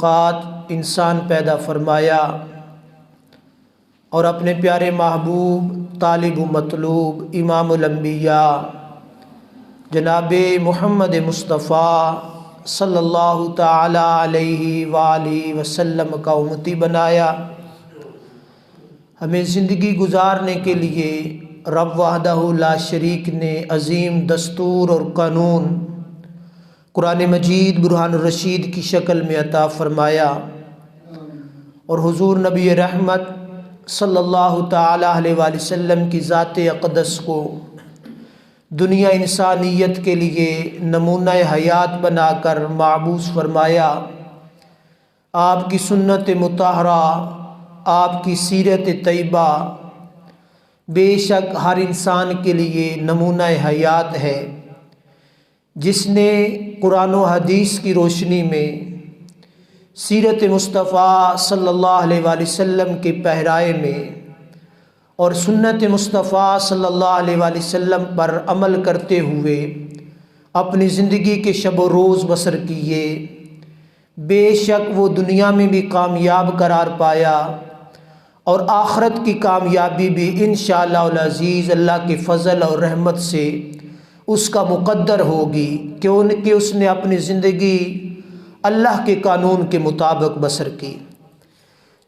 المخلوقات انسان پیدا فرمایا اور اپنے پیارے محبوب طالب و مطلوب امام الانبیاء جناب محمد مصطفیٰ صلی اللہ تعالی علیہ وآلہ وسلم کا امتی بنایا۔ ہمیں زندگی گزارنے کے لیے رب وحدہ لا شریک نے عظیم دستور اور قانون قرآن مجید برہان الرشید کی شکل میں عطا فرمایا، اور حضور نبی رحمت صلی اللہ تعالی علیہ وآلہ وسلم کی ذات اقدس کو دنیا انسانیت کے لیے نمونہ حیات بنا کر معبوس فرمایا۔ آپ کی سنت مطہرہ، آپ کی سیرت طیبہ بے شک ہر انسان کے لیے نمونہ حیات ہے، جس نے قرآن و حدیث کی روشنی میں سیرت مصطفیٰ صلی اللہ علیہ وآلہ وسلم کے پہرائے میں اور سنت مصطفیٰ صلی اللہ علیہ وآلہ وسلم پر عمل کرتے ہوئے اپنی زندگی کے شب و روز بسر کیے، بے شک وہ دنیا میں بھی کامیاب قرار پایا اور آخرت کی کامیابی بھی انشاءاللہ العزیز اللہ کے فضل اور رحمت سے اس کا مقدر ہوگی، کہ اس نے اپنی زندگی اللہ کے قانون کے مطابق بسر کی۔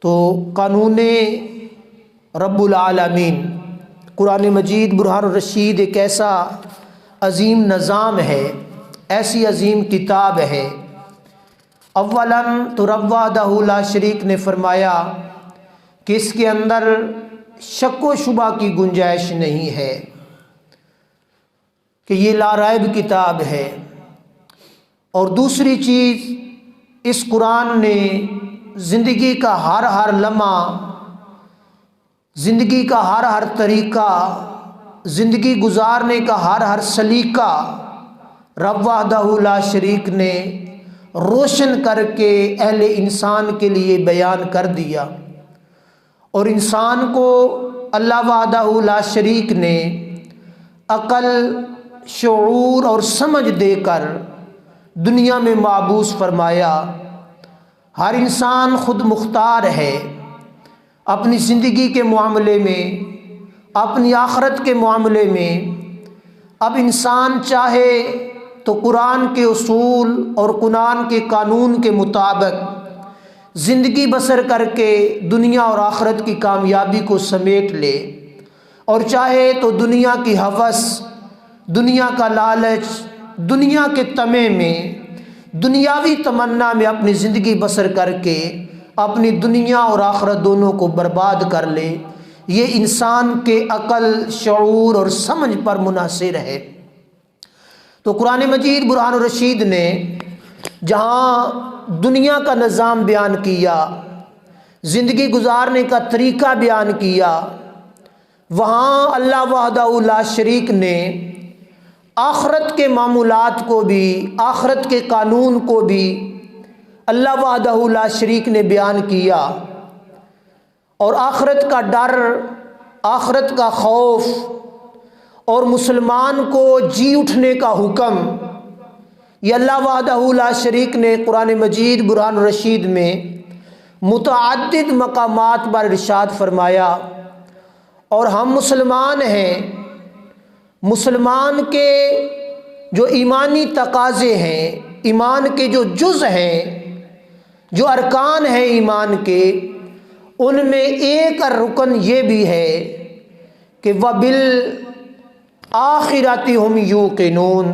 تو قانون رب العالمین قرآن مجید برہان الرشید ایک ایسا عظیم نظام ہے، ایسی عظیم کتاب ہے۔ اولاً تو رب وحدہ لا شریک نے فرمایا کہ اس کے اندر شک و شبہ کی گنجائش نہیں ہے، کہ یہ لا ریب کتاب ہے۔ اور دوسری چیز، اس قرآن نے زندگی کا ہر لمحہ، زندگی کا ہر طریقہ، زندگی گزارنے کا ہر سلیقہ رب وحدہ لا شریک نے روشن کر کے اہل انسان کے لیے بیان کر دیا، اور انسان کو اللہ وحدہ لا شریک نے عقل، شعور اور سمجھ دے کر دنیا میں معبوس فرمایا۔ ہر انسان خود مختار ہے اپنی زندگی کے معاملے میں، اپنی آخرت کے معاملے میں۔ اب انسان چاہے تو قرآن کے اصول اور قرآن کے قانون کے مطابق زندگی بسر کر کے دنیا اور آخرت کی کامیابی کو سمیٹ لے، اور چاہے تو دنیا کی ہوس، دنیا کا لالچ، دنیا کے طمع میں، دنیاوی تمنا میں اپنی زندگی بسر کر کے اپنی دنیا اور آخرت دونوں کو برباد کر لے۔ یہ انسان کے عقل، شعور اور سمجھ پر منحصر ہے۔ تو قرآن مجید برہان الرشید نے جہاں دنیا کا نظام بیان کیا، زندگی گزارنے کا طریقہ بیان کیا، وہاں اللہ وحدہ لا شریک نے آخرت کے معمولات کو بھی، آخرت کے قانون کو بھی اللہ وحدہ لا شریک نے بیان کیا، اور آخرت کا ڈر، آخرت کا خوف اور مسلمان کو جی اٹھنے کا حکم، یہ اللہ وحدہ لا شریک نے قرآن مجید برہان الرشید میں متعدد مقامات پر ارشاد فرمایا۔ اور ہم مسلمان ہیں، مسلمان کے جو ایمانی تقاضے ہیں، ایمان کے جو جز ہیں، جو ارکان ہیں ایمان کے، ان میں ایک رکن یہ بھی ہے کہ وَبِالْآخِرَةِ هُمْ يُوقِنُونَ،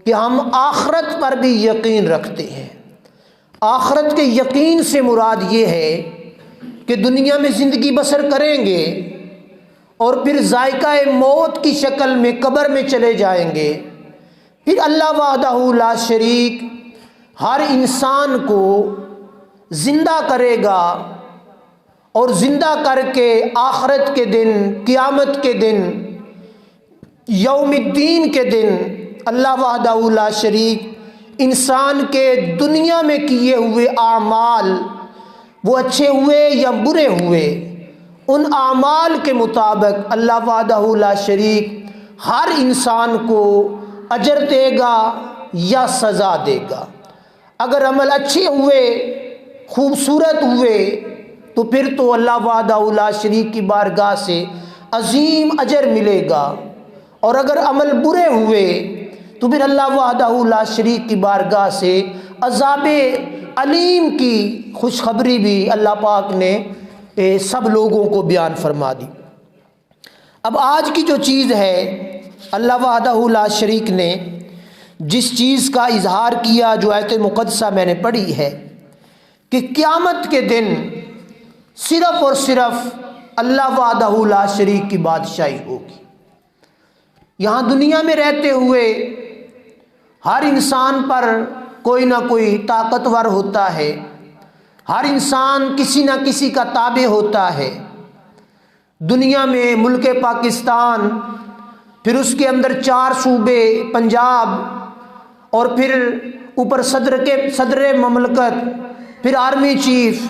کہ ہم آخرت پر بھی یقین رکھتے ہیں۔ آخرت کے یقین سے مراد یہ ہے کہ دنیا میں زندگی بسر کریں گے اور پھر ذائقہ موت کی شکل میں قبر میں چلے جائیں گے، پھر اللہ وحدہ لا شریک ہر انسان کو زندہ کرے گا، اور زندہ کر کے آخرت کے دن، قیامت کے دن، یوم الدین کے دن اللہ وحدہ لا شریک انسان کے دنیا میں کیے ہوئے اعمال، وہ اچھے ہوئے یا برے ہوئے، ان اعمال کے مطابق اللہ وحدہ لا شریک ہر انسان کو اجر دے گا یا سزا دے گا۔ اگر عمل اچھے ہوئے خوبصورت ہوئے تو پھر تو اللہ وحدہ لا شریک کی بارگاہ سے عظیم اجر ملے گا، اور اگر عمل برے ہوئے تو پھر اللہ وحدہ لا شریک کی بارگاہ سے عذاب علیم کی خوشخبری بھی اللہ پاک نے سب لوگوں کو بیان فرما دی۔ اب آج کی جو چیز ہے، اللہ وحدہ لا شریک نے جس چیز کا اظہار کیا، جو آیت مقدسہ میں نے پڑھی ہے کہ قیامت کے دن صرف اور صرف اللہ وحدہ لا شریک کی بادشاہی ہوگی۔ یہاں دنیا میں رہتے ہوئے ہر انسان پر کوئی نہ کوئی طاقتور ہوتا ہے، ہر انسان کسی نہ کسی کا تابع ہوتا ہے۔ دنیا میں ملک پاکستان، پھر اس کے اندر 4 صوبے، پنجاب، اور پھر اوپر صدر مملکت، پھر آرمی چیف،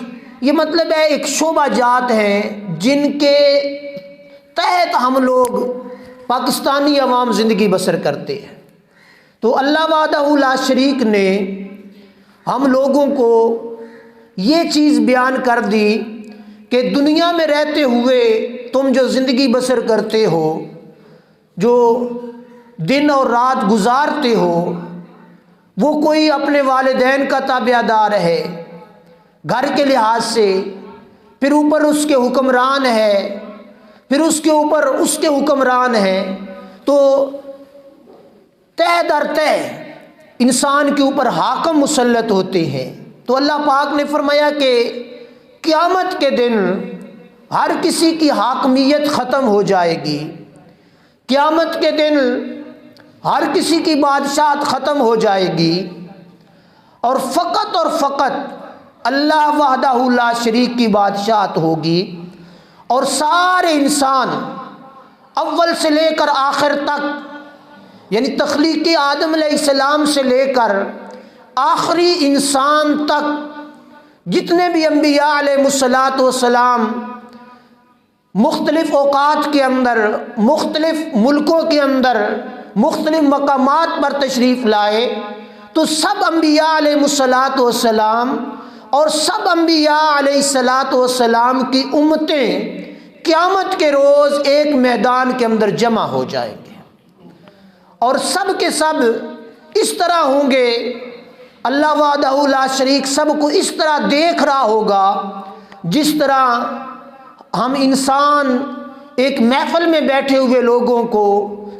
یہ مطلب ہے ایک شعبہ جات ہیں جن کے تحت ہم لوگ پاکستانی عوام زندگی بسر کرتے ہیں۔ تو اللہ وحدہ لا شریک نے ہم لوگوں کو یہ چیز بیان کر دی کہ دنیا میں رہتے ہوئے تم جو زندگی بسر کرتے ہو، جو دن اور رات گزارتے ہو، وہ کوئی اپنے والدین کا تابع دار ہے گھر کے لحاظ سے، پھر اوپر اس کے حکمران ہے، پھر اس کے اوپر اس کے حکمران ہیں، تو تہ در تہ انسان کے اوپر حاکم مسلط ہوتے ہیں۔ تو اللہ پاک نے فرمایا کہ قیامت کے دن ہر کسی کی حاکمیت ختم ہو جائے گی، قیامت کے دن ہر کسی کی بادشاہت ختم ہو جائے گی، اور فقط اللہ وحدہ لا شریک کی بادشاہت ہوگی، اور سارے انسان اول سے لے کر آخر تک، یعنی تخلیق آدم علیہ السلام سے لے کر آخری انسان تک، جتنے بھی انبیاء علیہ الصلاۃ والسلام مختلف اوقات کے اندر، مختلف ملکوں کے اندر، مختلف مقامات پر تشریف لائے، تو سب انبیاء علیہ الصلاۃ والسلام اور سب انبیاء علیہ الصلاۃ والسلام کی امتیں قیامت کے روز ایک میدان کے اندر جمع ہو جائیں گے، اور سب کے سب اس طرح ہوں گے، اللہ وحدہ لا شریک سب کو اس طرح دیکھ رہا ہوگا جس طرح ہم انسان ایک محفل میں بیٹھے ہوئے لوگوں کو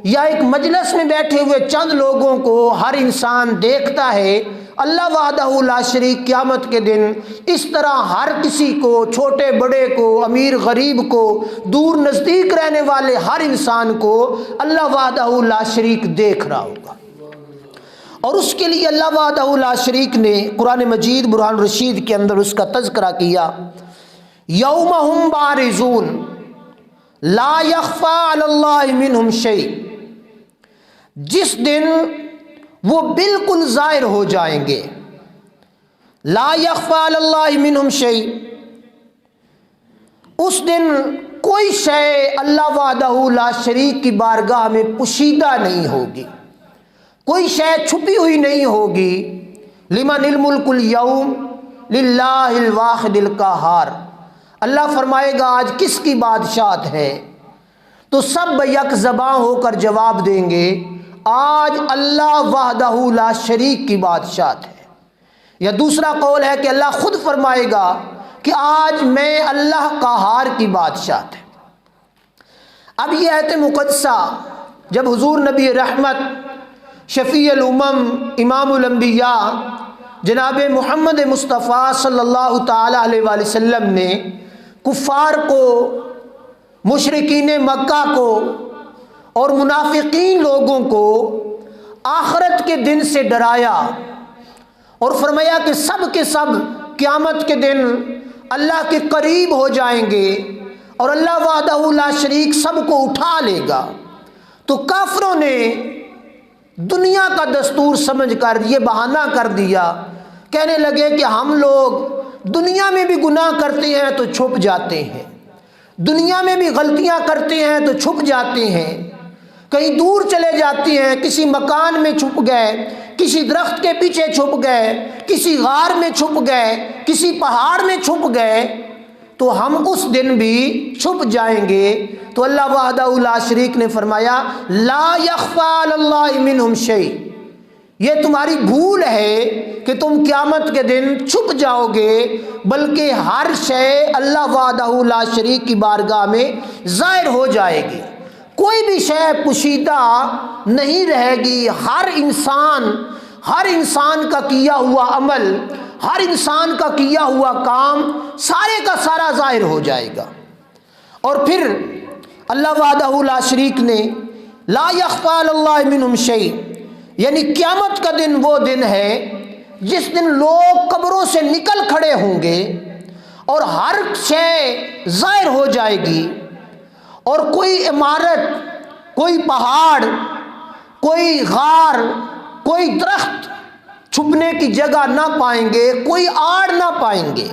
یا ایک مجلس میں بیٹھے ہوئے چند لوگوں کو ہر انسان دیکھتا ہے۔ اللہ وحدہ لا شریک قیامت کے دن اس طرح ہر کسی کو، چھوٹے بڑے کو، امیر غریب کو، دور نزدیک رہنے والے ہر انسان کو اللہ وحدہ لا شریک دیکھ رہا ہوگا، اور اس کے لیے اللہ وحدہ لا شریک نے قرآن مجید برہان رشید کے اندر اس کا تذکرہ کیا، یوم ہم بارزون لا یخفی علی اللہ منہم شیء، جس دن وہ بالکل ظاہر ہو جائیں گے، لا یخفی علی اللہ منہم شیء، اس دن کوئی شے اللہ وحدہ لا شریک کی بارگاہ میں پوشیدہ نہیں ہوگی، کوئی شے چھپی ہوئی نہیں ہوگی۔ لمن الملک اليوم للہ الواحد القہار، اللہ فرمائے گا آج کس کی بادشاہت ہے، تو سب یک زباں ہو کر جواب دیں گے آج اللہ وحدہ لا شریک کی بادشاہت ہے۔ یا دوسرا قول ہے کہ اللہ خود فرمائے گا کہ آج میں اللہ قہار کی بادشاہت ہے۔ اب یہ آیت مقدسہ جب حضور نبی رحمت، شفیع الامم، امام الانبیاء جناب محمد مصطفیٰ صلی اللہ تعالی علیہ وآلہ وسلم نے کفار کو، مشرکین مکہ کو اور منافقین لوگوں کو آخرت کے دن سے ڈرایا، اور فرمایا کہ سب کے سب قیامت کے دن اللہ کے قریب ہو جائیں گے، اور اللہ وحدہ لا شریک سب کو اٹھا لے گا۔ تو کافروں نے دنیا کا دستور سمجھ کر یہ بہانہ کر دیا، کہنے لگے کہ ہم لوگ دنیا میں بھی گناہ کرتے ہیں تو چھپ جاتے ہیں، دنیا میں بھی غلطیاں کرتے ہیں تو چھپ جاتے ہیں، کہیں دور چلے جاتے ہیں، کسی مکان میں چھپ گئے، کسی درخت کے پیچھے چھپ گئے، کسی غار میں چھپ گئے، کسی پہاڑ میں چھپ گئے، تو ہم اس دن بھی چھپ جائیں گے۔ تو اللہ وحدہ لا شریک نے فرمایا لا یخفی علی اللہ منہم شیء، یہ تمہاری بھول ہے کہ تم قیامت کے دن چھپ جاؤ گے، بلکہ ہر شے اللہ وحدہ لا شریک کی بارگاہ میں ظاہر ہو جائے گی، کوئی بھی شے پوشیدہ نہیں رہے گی۔ ہر انسان کا کیا ہوا عمل، ہر انسان کا کیا ہوا کام سارے کا سارا ظاہر ہو جائے گا۔ اور پھر اللہ وحدہ لا شریک نے لا یخفی علی اللہ منہم شیء، یعنی قیامت کا دن وہ دن ہے جس دن لوگ قبروں سے نکل کھڑے ہوں گے اور ہر شے ظاہر ہو جائے گی، اور کوئی عمارت، کوئی پہاڑ، کوئی غار، کوئی درخت چھپنے کی جگہ نہ پائیں گے، کوئی آڑ نہ پائیں گے،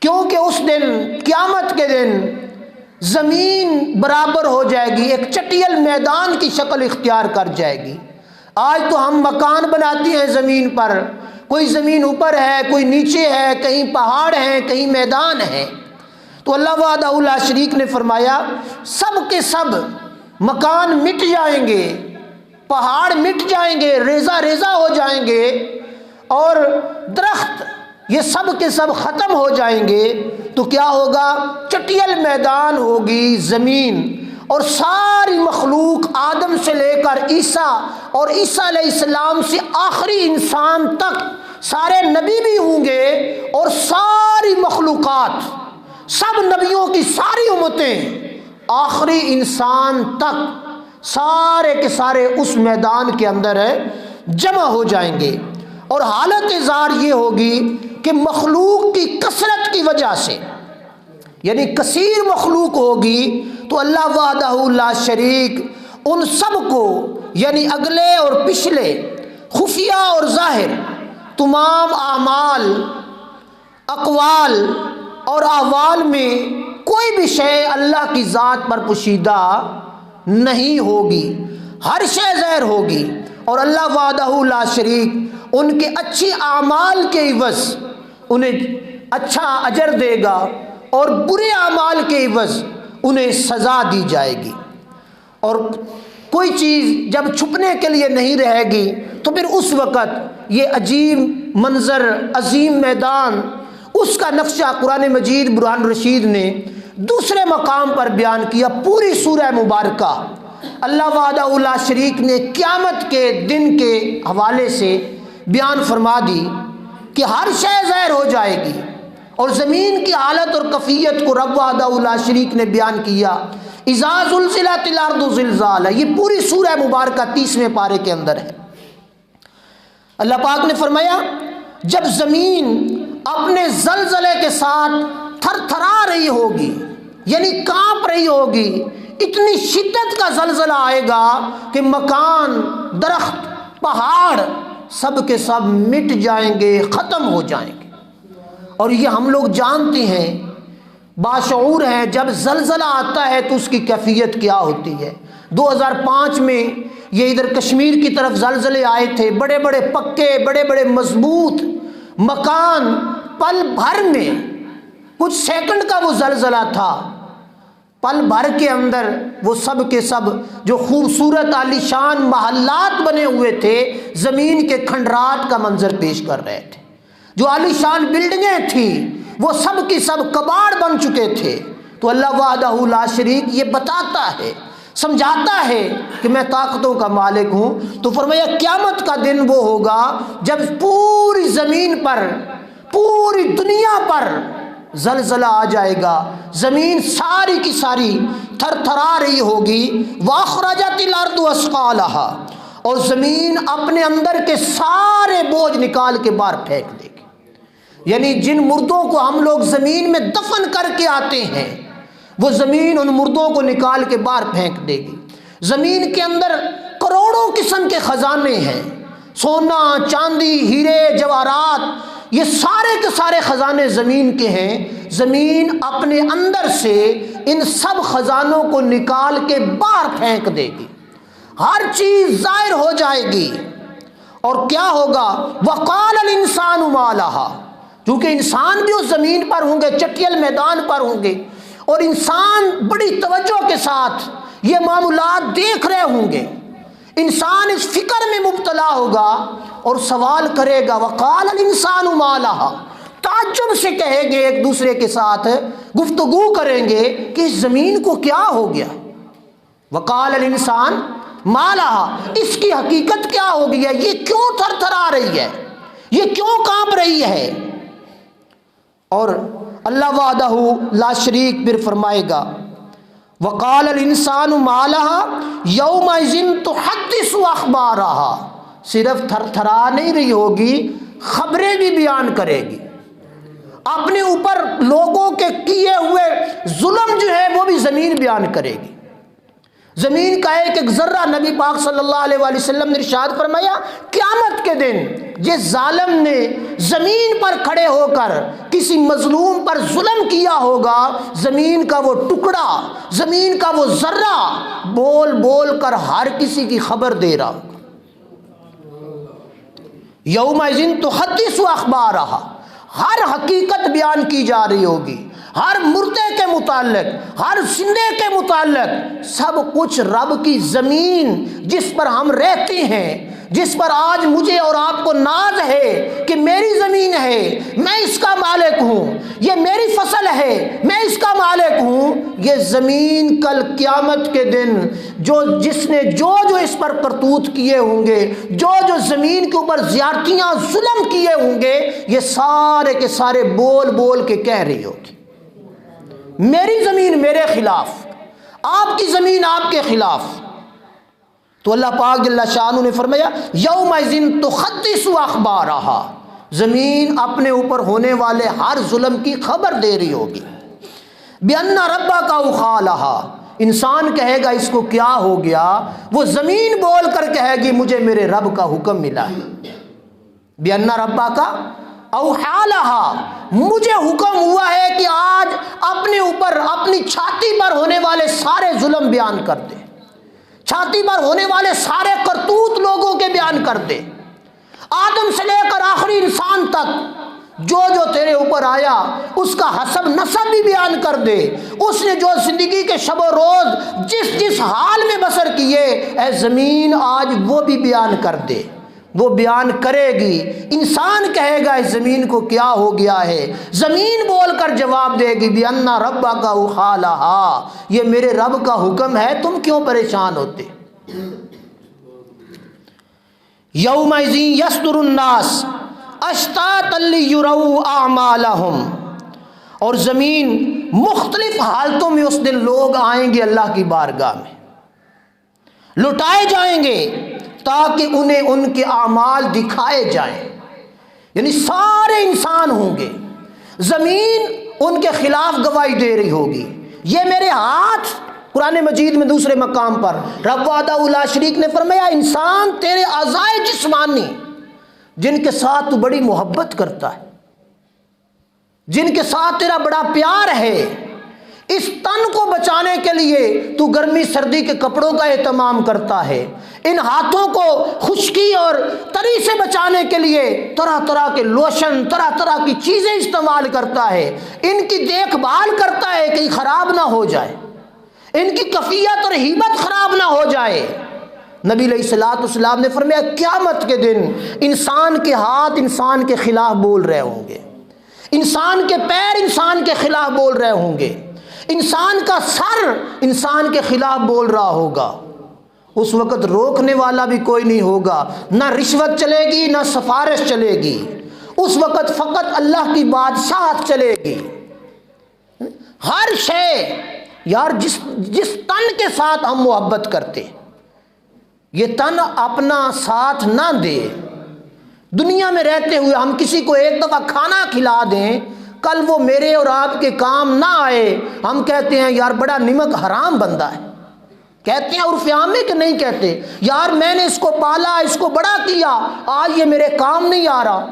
کیونکہ اس دن قیامت کے دن زمین برابر ہو جائے گی، ایک چٹیل میدان کی شکل اختیار کر جائے گی۔ آج تو ہم مکان بناتی ہیں زمین پر، کوئی زمین اوپر ہے، کوئی نیچے ہے، کہیں پہاڑ ہیں، کہیں میدان ہے۔ تو اللہ وحدہ لا شریک نے فرمایا سب کے سب مکان مٹ جائیں گے، پہاڑ مٹ جائیں گے، ریزہ ریزہ ہو جائیں گے، اور درخت یہ سب کے سب ختم ہو جائیں گے۔ تو کیا ہوگا؟ چٹیل میدان ہوگی زمین، اور ساری مخلوق آدم سے لے کر عیسیٰ، اور عیسیٰ علیہ السلام سے آخری انسان تک سارے نبی بھی ہوں گے، اور ساری مخلوقات، سب نبیوں کی ساری امتیں آخری انسان تک سارے کے سارے اس میدان کے اندر جمع ہو جائیں گے۔ اور حالت ظاہر یہ ہوگی کہ مخلوق کی کثرت کی وجہ سے، یعنی کثیر مخلوق ہوگی، تو اللہ وحدہ لا شریک ان سب کو، یعنی اگلے اور پچھلے، خفیہ اور ظاہر، تمام اعمال، اقوال اور احوال میں کوئی بھی شے اللہ کی ذات پر پوشیدہ نہیں ہوگی، ہر شے ظاہر ہوگی، اور اللہ وحدہ لا شریک ان کے اچھی اعمال کے عوض انہیں اچھا اجر دے گا، اور برے اعمال کے عوض انہیں سزا دی جائے گی۔ اور کوئی چیز جب چھپنے کے لیے نہیں رہے گی تو پھر اس وقت یہ عجیب منظر، عظیم میدان، اس کا نقشہ قرآن مجید برہان الرشید نے دوسرے مقام پر بیان کیا۔ پوری سورہ مبارکہ اللہ وحدہ لا شریک نے قیامت کے دن کے حوالے سے بیان فرما دی کہ ہر شے ظاہر ہو جائے گی، اور زمین کی حالت اور کیفیت کو رب وحدہ لا شریک نے بیان کیا۔ اذا زلزلت الارض زلزالہا، یہ پوری سورہ مبارکہ 30ویں پارے کے اندر ہے۔ اللہ پاک نے فرمایا جب زمین اپنے زلزلے کے ساتھ تھر تھرا رہی ہوگی، یعنی کانپ رہی ہوگی، اتنی شدت کا زلزلہ آئے گا کہ مکان، درخت، پہاڑ سب کے سب مٹ جائیں گے، ختم ہو جائیں گے۔ اور یہ ہم لوگ جانتے ہیں، باشعور ہیں، جب زلزلہ آتا ہے تو اس کی کیفیت کیا ہوتی ہے۔ 2005 میں یہ ادھر کشمیر کی طرف زلزلے آئے تھے، بڑے بڑے پکے، بڑے بڑے مضبوط مکان، پل بھر میں، کچھ سیکنڈ کا وہ زلزلہ تھا، پل بھر کے اندر وہ سب کے سب جو خوبصورت عالی شان محلات بنے ہوئے تھے زمین کے کھنڈرات کا منظر پیش کر رہے تھے، جو عالی شان بلڈنگیں تھیں وہ سب کی سب کباڑ بن چکے تھے۔ تو اللہ وحدہ لا شریک یہ بتاتا ہے، سمجھاتا ہے کہ میں طاقتوں کا مالک ہوں۔ تو فرمایا قیامت کا دن وہ ہوگا جب پوری زمین پر، پوری دنیا پر زلزلہ آ جائے گا، زمین ساری کی ساری تھر تھرا رہی ہوگی۔ وَأَخْرَجَتِ الْأَرْضُ أَثْقَالَهَا، اور زمین اپنے اندر کے سارے بوجھ نکال کے باہر پھینک دے گی، یعنی جن مردوں کو ہم لوگ زمین میں دفن کر کے آتے ہیں وہ زمین ان مردوں کو نکال کے باہر پھینک دے گی۔ زمین کے اندر کروڑوں قسم کے خزانے ہیں، سونا، چاندی، ہیرے، جواہرات، یہ سارے کے سارے خزانے زمین کے ہیں۔ زمین اپنے اندر سے ان سب خزانوں کو نکال کے باہر پھینک دے گی، ہر چیز ظاہر ہو جائے گی، اور کیا ہوگا؟ وقال الانسان ما لہا، کیونکہ انسان بھی اس زمین پر ہوں گے، چٹیل میدان پر ہوں گے، اور انسان بڑی توجہ کے ساتھ یہ معاملات دیکھ رہے ہوں گے۔ انسان اس فکر میں مبتلا ہوگا اور سوال کرے گا، وقال الانسان ما لہا، تعجب سے کہیں گے، ایک دوسرے کے ساتھ گفتگو کریں گے کہ اس زمین کو کیا ہو گیا۔ وقال الانسان ما لہا، اس کی حقیقت کیا ہو گئی ہے، یہ کیوں تھر تھرا رہی ہے، یہ کیوں کانپ رہی ہے۔ اور اللہ وحدہ لا شریک پھر فرمائے گا، وقال الانسان ما لہا یومئذ تحدث اخبارہا، صرف تھر تھرا نہیں رہی ہوگی، خبریں بھی بیان کرے گی، اپنے اوپر لوگوں کے کیے ہوئے ظلم جو ہے وہ بھی زمین بیان کرے گی۔ زمین کا ایک ایک ذرہ، نبی پاک صلی اللہ علیہ وآلہ وسلم نے ارشاد فرمایا، قیامت کے دن جس ظالم نے زمین پر کھڑے ہو کر کسی مظلوم پر ظلم کیا ہوگا، زمین کا وہ ٹکڑا، زمین کا وہ ذرہ بول بول کر ہر کسی کی خبر دے رہا ہوگا۔ یومئذ تحدث اخبارہا، ہر حقیقت بیان کی جا رہی ہوگی، ہر مردے کے متعلق، ہر زندے کے متعلق، سب کچھ رب کی زمین جس پر ہم رہتے ہیں، جس پر آج مجھے اور آپ کو ناز ہے کہ میری زمین ہے، میں اس کا مالک ہوں، یہ میری فصل ہے، میں اس کا مالک ہوں، یہ زمین کل قیامت کے دن جس نے جو اس پر کرتوت کیے ہوں گے، جو زمین کے اوپر زیادتیاں ظلم کیے ہوں گے، یہ سارے کے سارے بول بول کے کہہ رہی ہوگی، میری زمین میرے خلاف، آپ کی زمین آپ کے خلاف۔ تو اللہ پاک جل شانہ نے فرمایا، یومئذ تحدث اخبارہا، زمین اپنے اوپر ہونے والے ہر ظلم کی خبر دے رہی ہوگی۔ بِأَنَّ رَبَّكَ أَوْحَىٰ، انسان کہے گا اس کو کیا ہو گیا، وہ زمین بول کر کہے گی مجھے میرے رب کا حکم ملا ہے۔ بِأَنَّ رَبَّكَ أَوْحَىٰ، مجھے حکم ہوا ہے کہ آج اپنے اوپر، اپنی چھاتی پر ہونے والے سارے ظلم بیان کر دے، چھاتی پر ہونے والے سارے کرتوت لوگوں کے بیان کر دے، آدم سے لے کر آخری انسان تک جو تیرے اوپر آیا اس کا حسب نسب بھی بیان کر دے، اس نے جو زندگی کے شب و روز جس حال میں بسر کیے، اے زمین آج وہ بھی بیان کر دے۔ وہ بیان کرے گی، انسان کہے گا اس زمین کو کیا ہو گیا ہے، زمین بول کر جواب دے گی، بِأَنَّ رَبَّكَ أَوْحَىٰ، یہ میرے رب کا حکم ہے، تم کیوں پریشان ہوتے۔ یومئذ یصدر الناس اشتاتا لیروا اعمالہم، اور زمین مختلف حالتوں میں اس دن لوگ آئیں گے اللہ کی بارگاہ میں، لٹائے جائیں گے تاکہ انہیں ان کے اعمال دکھائے جائیں، یعنی سارے انسان ہوں گے، زمین ان کے خلاف گواہی دے رہی ہوگی، یہ میرے ہاتھ۔ قرآن مجید میں دوسرے مقام پر رب وحدہ لا شریک نے فرمایا، انسان تیرے اعضائے جسمانی جن کے ساتھ تو بڑی محبت کرتا ہے، جن کے ساتھ تیرا بڑا پیار ہے، اس تن کو بچانے کے لیے تو گرمی سردی کے کپڑوں کا اہتمام کرتا ہے، ان ہاتھوں کو خشکی اور تری سے بچانے کے لیے طرح طرح کے لوشن، طرح طرح کی چیزیں استعمال کرتا ہے، ان کی دیکھ بھال کرتا ہے کہ خراب نہ ہو جائے، ان کی کفیت اور ہیبت خراب نہ ہو جائے۔ نبی علیہ الصلوۃ والسلام نے فرمایا، قیامت کے دن انسان کے ہاتھ انسان کے خلاف بول رہے ہوں گے، انسان کے پیر انسان کے خلاف بول رہے ہوں گے، انسان کا سر انسان کے خلاف بول رہا ہوگا۔ اس وقت روکنے والا بھی کوئی نہیں ہوگا، نہ رشوت چلے گی نہ سفارش چلے گی، اس وقت فقط اللہ کی بادشاہت چلے گی۔ ہر شے، یار جس تن کے ساتھ ہم محبت کرتے، یہ تن اپنا ساتھ نہ دے، دنیا میں رہتے ہوئے ہم کسی کو ایک دفعہ کھانا کھلا دیں، کل وہ میرے اور آپ کے کام نہ آئے، ہم کہتے ہیں یار بڑا نمک حرام بندہ ہے، کہتے ہیں عرف عام میں کہ نہیں کہتے، یار میں نے اس کو پالا، اس کو بڑا کیا، آج یہ میرے کام نہیں آ رہا۔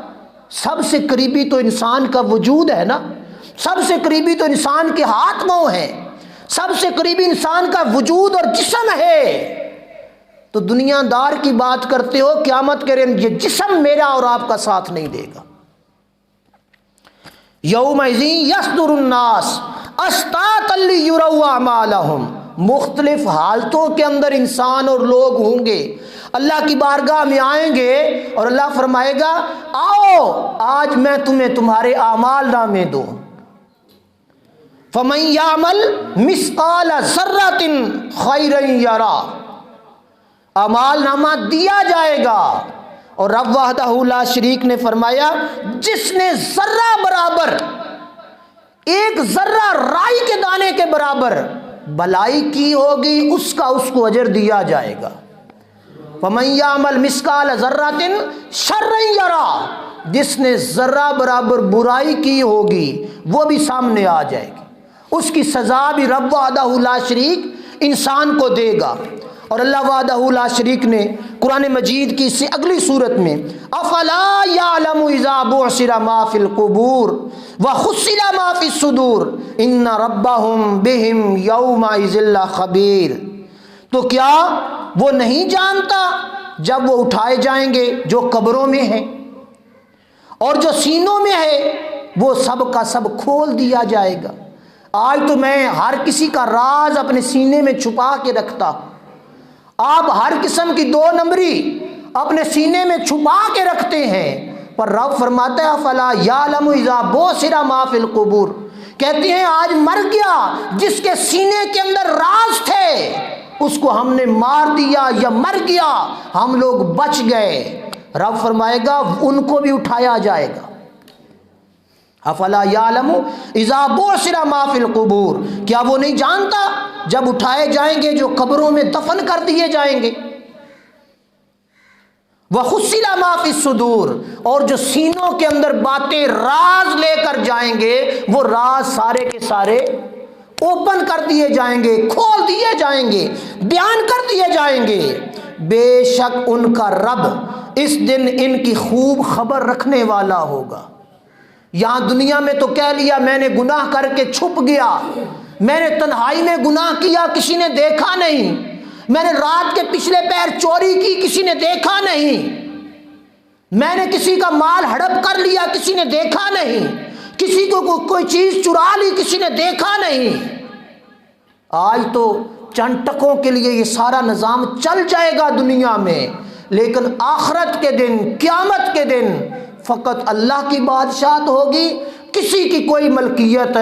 سب سے قریبی تو انسان کا وجود ہے نا، سب سے قریبی تو انسان کے ہاتھ پاؤں ہے، سب سے قریبی انسان کا وجود اور جسم ہے، تو دنیا دار کی بات کرتے ہو، قیامت کے دن یہ جسم میرا اور آپ کا ساتھ نہیں دے گا۔ یومئذ یصدر الناس اشتاتا لیروا اعمالہم، مختلف حالتوں کے اندر انسان اور لوگ ہوں گے، اللہ کی بارگاہ میں آئیں گے اور اللہ فرمائے گا آؤ آج میں تمہیں تمہارے اعمال نامے دوں۔ فمن یعمل مثقال ذرۃ خیرا یرا، اعمال نامہ دیا جائے گا، اور رب وحدہ لا شریک نے فرمایا جس نے ذرہ برابر، ایک ذرہ رائی کے دانے کے برابر بلائی کی ہوگی اس کا اس کو اجر دیا جائے گا۔ فمن یعمل مثقال ذرۃ شرا یرا، جس نے ذرہ برابر برائی کی ہوگی وہ بھی سامنے آ جائے گی، اس کی سزا بھی رب وحدہ لا شریک انسان کو دے گا۔ اور اللہ وحدہ لا شریک نے قرآن مجید کی اس سے اگلی صورت میں افلا یعلم اذا بعثر ما فی القبور وحصل ما فی الصدور ان ربهم بهم یومئذ لخبیر، تو کیا وہ نہیں جانتا جب وہ اٹھائے جائیں گے جو قبروں میں ہیں اور جو سینوں میں ہے وہ سب کا سب کھول دیا جائے گا۔ آج تو میں ہر کسی کا راز اپنے سینے میں چھپا کے رکھتا ہوں، آپ ہر قسم کی دو نمبری اپنے سینے میں چھپا کے رکھتے ہیں، پر رب فرماتا ہے افلا یعلم اذا بعثر ما فی القبور، کہتے ہیں آج مر گیا جس کے سینے کے اندر راز تھے، اس کو ہم نے مار دیا یا مر گیا، ہم لوگ بچ گئے۔ رب فرمائے گا ان کو بھی اٹھایا جائے گا۔ افلا یعلم اذا بعثر ما فی القبور، کیا وہ نہیں جانتا جب اٹھائے جائیں گے جو قبروں میں دفن کر دیے جائیں گے۔ وحصل ما فی الصدور، اور جو سینوں کے اندر باتیں راز لے کر جائیں گے وہ راز سارے کے سارے اوپن کر دیے جائیں گے، کھول دیے جائیں گے، بیان کر دیے جائیں گے۔ بے شک ان کا رب اس دن ان کی خوب خبر رکھنے والا ہوگا۔ یہاں دنیا میں تو کہہ لیا میں نے گناہ کر کے چھپ گیا، میں نے تنہائی میں گناہ کیا کسی نے دیکھا نہیں، میں نے رات کے پچھلے پہر چوری کی کسی نے دیکھا نہیں، میں نے کسی کا مال ہڑپ کر لیا کسی نے دیکھا نہیں، کسی کو کوئی چیز چرا لی کسی نے دیکھا نہیں۔ آج تو چند ٹکوں کے لیے یہ سارا نظام چل جائے گا دنیا میں، لیکن آخرت کے دن، قیامت کے دن فقط اللہ کی بادشاہت ہوگی، کسی کی کوئی ملکیت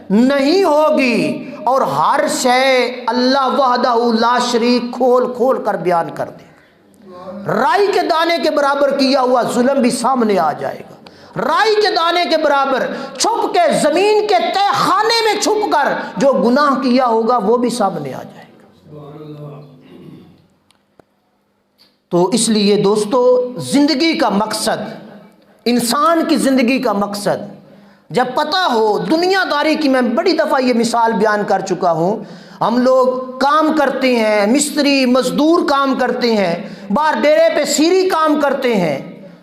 نہیں ہوگی، اور ہر شے اللہ وحدہ لا شریک کھول کھول کر بیان کر دے گا۔ رائی کے دانے کے برابر کیا ہوا ظلم بھی سامنے آ جائے گا، رائی کے دانے کے برابر چھپ کے زمین کے تہ خانے میں چھپ کر جو گناہ کیا ہوگا وہ بھی سامنے آ جائے گا۔ تو اس لیے دوستو زندگی کا مقصد، انسان کی زندگی کا مقصد جب پتہ ہو، دنیا داری کی میں بڑی دفعہ یہ مثال بیان کر چکا ہوں، ہم لوگ کام کرتے ہیں، مستری مزدور کام کرتے ہیں، باہر ڈیرے پہ سیری کام کرتے ہیں،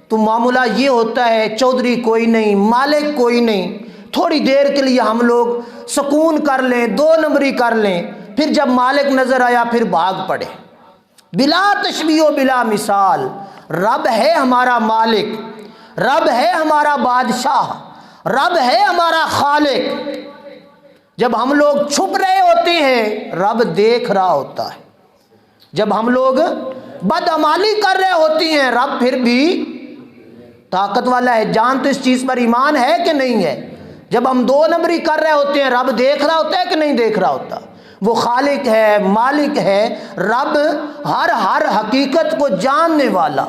تو معاملہ یہ ہوتا ہے چودھری کوئی نہیں، مالک کوئی نہیں، تھوڑی دیر کے لیے ہم لوگ سکون کر لیں، دو نمبری کر لیں، پھر جب مالک نظر آیا پھر بھاگ پڑے۔ بلا تشبیہ و بلا مثال، رب ہے ہمارا مالک، رب ہے ہمارا بادشاہ، رب ہے ہمارا خالق۔ جب ہم لوگ چھپ رہے ہوتے ہیں رب دیکھ رہا ہوتا ہے، جب ہم لوگ بدعمالی کر رہے ہوتے ہیں رب پھر بھی طاقت والا ہے۔ جان تو اس چیز پر ایمان ہے کہ نہیں ہے؟ جب ہم دو نمبری کر رہے ہوتے ہیں رب دیکھ رہا ہوتا ہے کہ نہیں دیکھ رہا ہوتا؟ وہ خالق ہے، مالک ہے، رب ہر حقیقت کو جاننے والا۔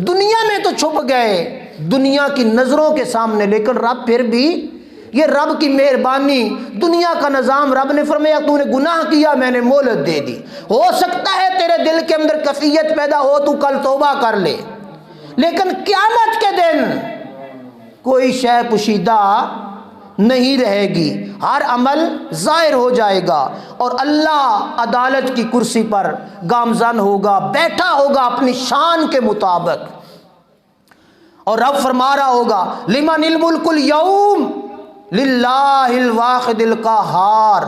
دنیا میں تو چھپ گئے دنیا کی نظروں کے سامنے، لیکن رب پھر بھی، یہ رب کی مہربانی، دنیا کا نظام، رب نے فرمایا تو نے گناہ کیا میں نے مہلت دے دی، ہو سکتا ہے تیرے دل کے اندر کیفیت پیدا ہو تو کل توبہ کر لے، لیکن قیامت کے دن کوئی شے پوشیدہ نہیں رہے گی، ہر عمل ظاہر ہو جائے گا، اور اللہ عدالت کی کرسی پر گامزن ہوگا، بیٹھا ہوگا اپنی شان کے مطابق، اور رب فرما رہا ہوگا لمن الملک اليوم للہ الواحد القہار۔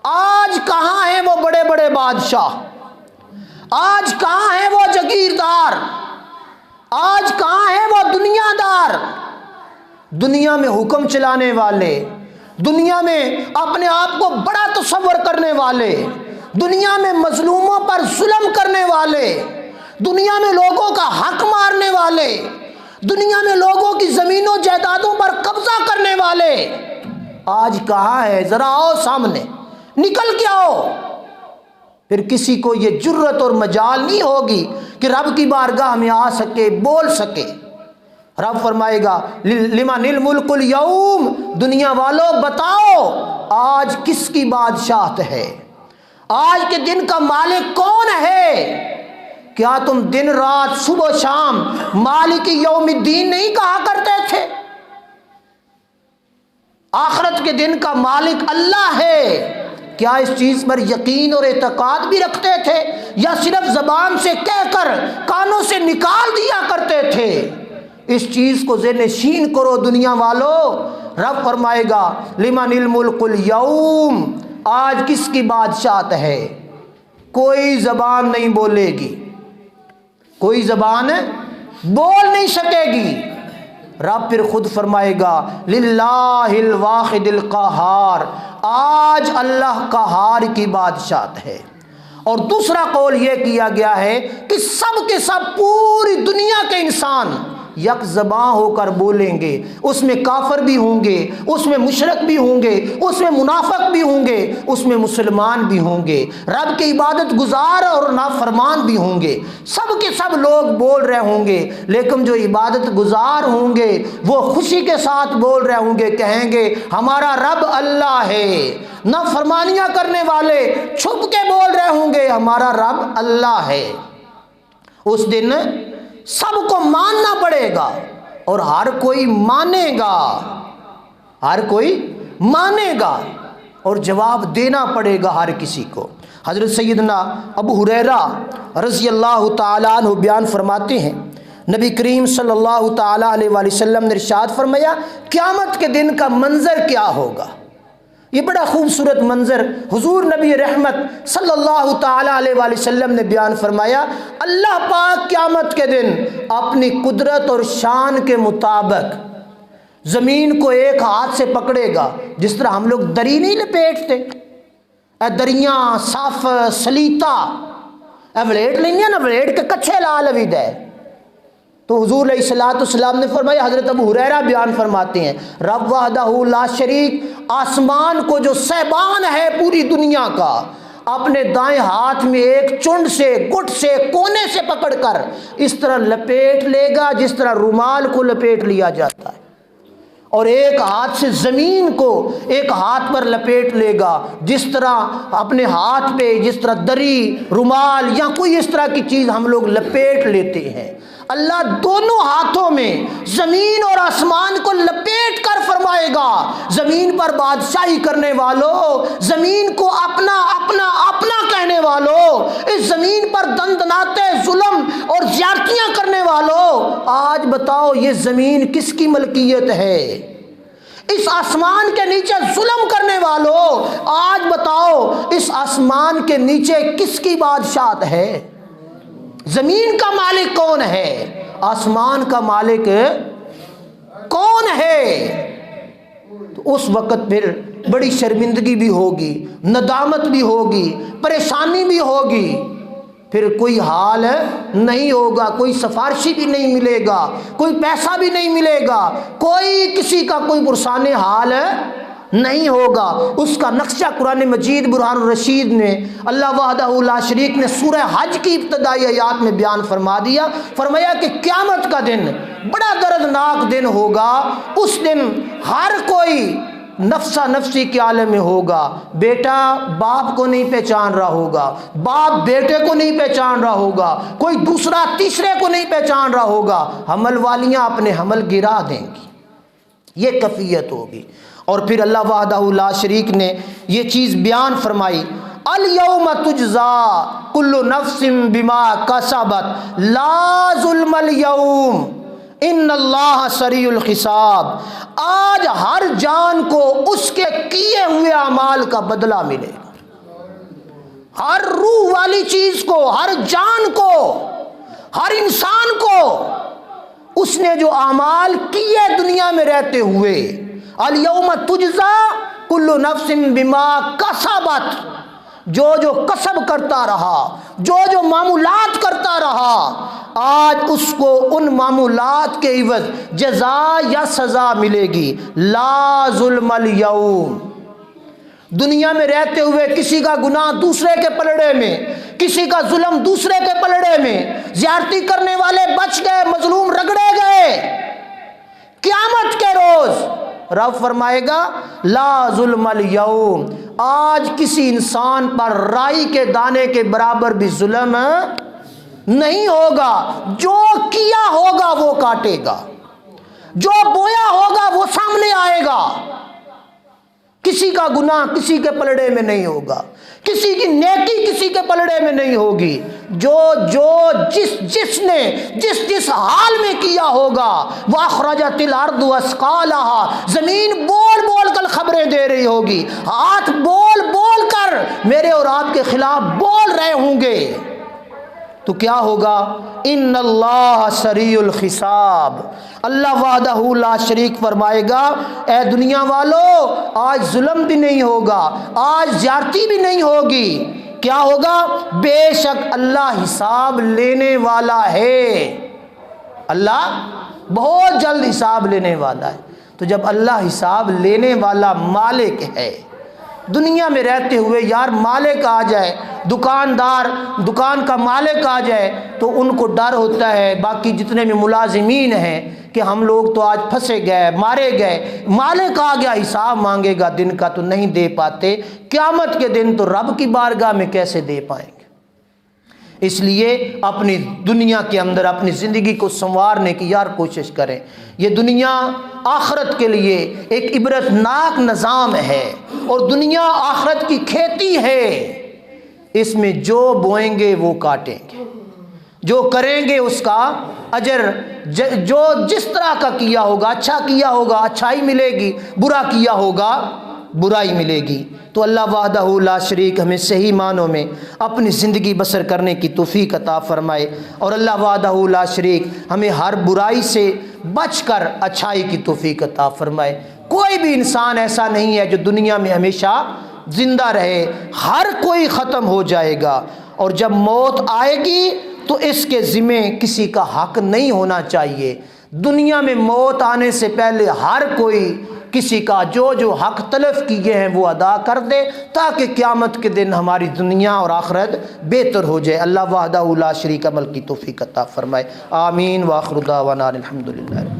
آج کہاں ہیں وہ بڑے بڑے بادشاہ؟ آج کہاں ہے وہ جگیردار؟ آج کہاں ہے وہ دنیا دار؟ دنیا میں حکم چلانے والے، دنیا میں اپنے آپ کو بڑا تصور کرنے والے، دنیا میں مظلوموں پر ظلم کرنے والے، دنیا میں لوگوں کا حق مارنے والے، دنیا میں لوگوں کی زمینوں جائیدادوں پر قبضہ کرنے والے آج کہاں ہے؟ ذرا آؤ سامنے، نکل کے آؤ۔ پھر کسی کو یہ جرت اور مجال نہیں ہوگی کہ رب کی بارگاہ میں آ سکے، بول سکے۔ رب فرمائے گا لمن الملک اليوم، دنیا والوں بتاؤ آج کس کی بادشاہت ہے؟ آج کے دن کا مالک کون ہے؟ کیا تم دن رات صبح و شام مالک یوم الدین نہیں کہا کرتے تھے؟ آخرت کے دن کا مالک اللہ ہے، کیا اس چیز پر یقین اور اعتقاد بھی رکھتے تھے یا صرف زبان سے کہہ کر کانوں سے نکال دیا کرتے تھے؟ اس چیز کو ذہن نشین کرو دنیا والو۔ رب فرمائے گا لمن الملک اليوم، آج کس کی بادشاہت ہے؟ کوئی زبان نہیں بولے گی، کوئی زبان بول نہیں سکے گی۔ رب پھر خود فرمائے گا للہ الواحد القہار، آج اللہ قہار کی بادشاہت ہے۔ اور دوسرا قول یہ کیا گیا ہے کہ سب کے سب پوری دنیا کے انسان یک زباں ہو کر بولیں گے، اس میں کافر بھی ہوں گے، اس میں مشرک بھی ہوں گے، اس میں منافق بھی ہوں گے، اس میں مسلمان بھی ہوں گے، رب کی عبادت گزار اور نافرمان بھی ہوں گے، سب کے سب لوگ بول رہے ہوں گے، لیکن جو عبادت گزار ہوں گے وہ خوشی کے ساتھ بول رہے ہوں گے، کہیں گے ہمارا رب اللہ ہے۔ نافرمانیاں کرنے والے چھپ کے بول رہے ہوں گے ہمارا رب اللہ ہے۔ اس دن سب کو ماننا پڑے گا اور ہر کوئی مانے گا، ہر کوئی مانے گا اور جواب دینا پڑے گا ہر کسی کو۔ حضرت سیدنا ابو ہریرہ رضی اللہ تعالیٰ عنہ بیان فرماتے ہیں نبی کریم صلی اللہ تعالیٰ علیہ وآلہ وسلم نے ارشاد فرمایا قیامت کے دن کا منظر کیا ہوگا؟ یہ بڑا خوبصورت منظر حضور نبی رحمت صلی اللہ تعالیٰ علیہ وآلہ وسلم نے بیان فرمایا۔ اللہ پاک قیامت کے دن اپنی قدرت اور شان کے مطابق زمین کو ایک ہاتھ سے پکڑے گا، جس طرح ہم لوگ دری نہیں لپیٹتے، اے دریاں صاف سلیتا اے ولیٹ لینا نا، ولیٹ کے کچھے لال وید ہے۔ تو حضور علیہ الصلوۃ والسلام نے فرمایا، حضرت ابو ہریرہ بیان فرماتے ہیں رب وحدہ لا شریک آسمان کو جو سیبان ہے پوری دنیا کا اپنے دائیں ہاتھ میں ایک چنڈ سے، گٹ سے، کونے سے پکڑ کر اس طرح لپیٹ لے گا جس طرح رومال کو لپیٹ لیا جاتا ہے، اور ایک ہاتھ سے زمین کو ایک ہاتھ پر لپیٹ لے گا جس طرح اپنے ہاتھ پہ جس طرح دری، رومال یا کوئی اس طرح کی چیز ہم لوگ لپیٹ لیتے ہیں۔ اللہ دونوں ہاتھوں میں زمین اور آسمان کو لپیٹ کر فرمائے گا زمین پر بادشاہی کرنے والوں، زمین کو اپنا اپنا اپنا کہنے والوں، اس زمین پر دندناتے ظلم اور زیادتیاں کرنے والوں، آج بتاؤ یہ زمین کس کی ملکیت ہے؟ اس آسمان کے نیچے ظلم کرنے والوں، آج بتاؤ اس آسمان کے نیچے کس کی بادشاہت ہے؟ زمین کا مالک کون ہے؟ آسمان کا مالک کون ہے؟ تو اس وقت پھر بڑی شرمندگی بھی ہوگی، ندامت بھی ہوگی، پریشانی بھی ہوگی، پھر کوئی حال نہیں ہوگا، کوئی سفارشی بھی نہیں ملے گا، کوئی پیسہ بھی نہیں ملے گا، کوئی کسی کا کوئی پرسان حال نہیں ہوگا۔ اس کا نقشہ قرآن مجید برہان الرشید نے اللہ وحدہ لا شریک نے سورہ حج کی ابتدائی آیات میں بیان فرما دیا، فرمایا کہ قیامت کا دن بڑا دردناک دن ہوگا۔ اس دن ہر کوئی نفسا نفسی کے عالم میں ہوگا، بیٹا باپ کو نہیں پہچان رہا ہوگا، باپ بیٹے کو نہیں پہچان رہا ہوگا، کوئی دوسرا تیسرے کو نہیں پہچان رہا ہوگا، حمل والیاں اپنے حمل گرا دیں گی، یہ کیفیت ہوگی۔ اور پھر اللہ وحدہ لا شریک نے یہ چیز بیان فرمائی، الیوم تجزا کل نفس بما کسبت لا ظلم اليوم ان اللہ سریع الحساب، آج ہر جان کو اس کے کیے ہوئے اعمال کا بدلہ ملے گا، ہر روح والی چیز کو، ہر جان کو، ہر انسان کو اس نے جو اعمال کیے دنیا میں رہتے ہوئے، الیوم تجزا کل نفس بما کسبت، جو کسب کرتا رہا، جو معمولات کرتا رہا، آج اس کو ان معمولات کے عوض جزا یا سزا ملے گی۔ لا ظلم اليوم، دنیا میں رہتے ہوئے کسی کا گناہ دوسرے کے پلڑے میں، کسی کا ظلم دوسرے کے پلڑے میں، زیادتی کرنے والے بچ گئے، مظلوم رگڑے گئے۔ قیامت کے روز رب فرمائے گا لا ظلم اليوم، آج کسی انسان پر رائی کے دانے کے برابر بھی ظلم نہیں ہوگا۔ جو کیا ہوگا وہ کاٹے گا، جو بویا ہوگا وہ سامنے آئے گا۔ کسی کا گناہ کسی کے پلڑے میں نہیں ہوگا، کسی کی نیکی کسی کے پلڑے میں نہیں ہوگی۔ جس نے جس حال میں کیا ہوگا، وَأَخْرَجَتِ الْأَرْضُ أَثْقَالَهَا، زمین بول بول کر خبریں دے رہی ہوگی، ہاتھ بول بول کر میرے اور آپ کے خلاف بول رہے ہوں گے، تو کیا ہوگا؟ ان اللہ سریع الحساب، اللہ وحدہ لا شریک فرمائے گا اے دنیا والو، آج ظلم بھی نہیں ہوگا، آج زیادتی بھی نہیں ہوگی۔ کیا ہوگا؟ بے شک اللہ حساب لینے والا ہے، اللہ بہت جلد حساب لینے والا ہے۔ تو جب اللہ حساب لینے والا مالک ہے، دنیا میں رہتے ہوئے یار مالک آ جائے، دکاندار دکان کا مالک آ جائے تو ان کو ڈر ہوتا ہے، باقی جتنے بھی ملازمین ہیں کہ ہم لوگ تو آج پھنسے گئے، مارے گئے، مالک آ گیا حساب مانگے گا دن کا تو نہیں دے پاتے، قیامت کے دن تو رب کی بارگاہ میں کیسے دے پائیں گے؟ اس لیے اپنی دنیا کے اندر اپنی زندگی کو سنوارنے کی یار کوشش کریں۔ یہ دنیا آخرت کے لیے ایک عبرتناک نظام ہے، اور دنیا آخرت کی کھیتی ہے، اس میں جو بوئیں گے وہ کاٹیں گے، جو کریں گے اس کا اجر جو جس طرح کا کیا ہوگا، اچھا کیا ہوگا اچھائی ملے گی، برا کیا ہوگا برائی ملے گی۔ تو اللہ وحدہ لا شریک ہمیں صحیح معنوں میں اپنی زندگی بسر کرنے کی توفیق عطا فرمائے، اور اللہ وحدہ لا شریک ہمیں ہر برائی سے بچ کر اچھائی کی توفیق عطا فرمائے۔ کوئی بھی انسان ایسا نہیں ہے جو دنیا میں ہمیشہ زندہ رہے، ہر کوئی ختم ہو جائے گا، اور جب موت آئے گی تو اس کے ذمے کسی کا حق نہیں ہونا چاہیے۔ دنیا میں موت آنے سے پہلے ہر کوئی کسی کا جو حق تلف کیے ہیں وہ ادا کر دے، تاکہ قیامت کے دن ہماری دنیا اور آخرت بہتر ہو جائے۔ اللہ وحدہ لا شریک عمل کی توفیق عطا فرمائے، آمین۔ وآخر دعوانا الحمدللہ۔